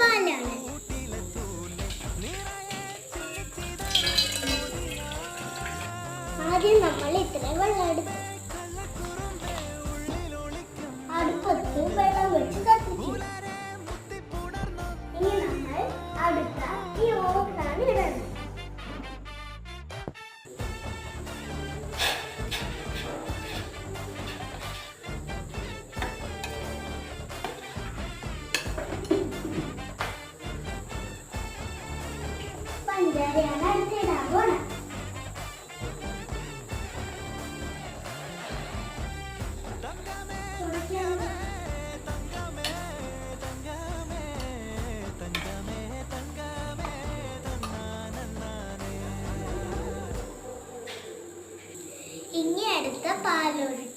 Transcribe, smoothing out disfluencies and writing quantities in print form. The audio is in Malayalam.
പാലാണ്. ആദ്യം നമ്മൾ ഇത്ര വെള്ളം എടുക്കും. അടുപ്പത്ത് വെള്ളം വെച്ച് കത്തിച്ചു. ഇനി നമ്മൾ അടുത്ത ഈ ഓട്ടാണ് ഇടുന്നത്. പഞ്ചാരയാണ് അടുത്തിടാൻ പോണത്. ഇനി അടുത്ത പാലൊഴിച്ച്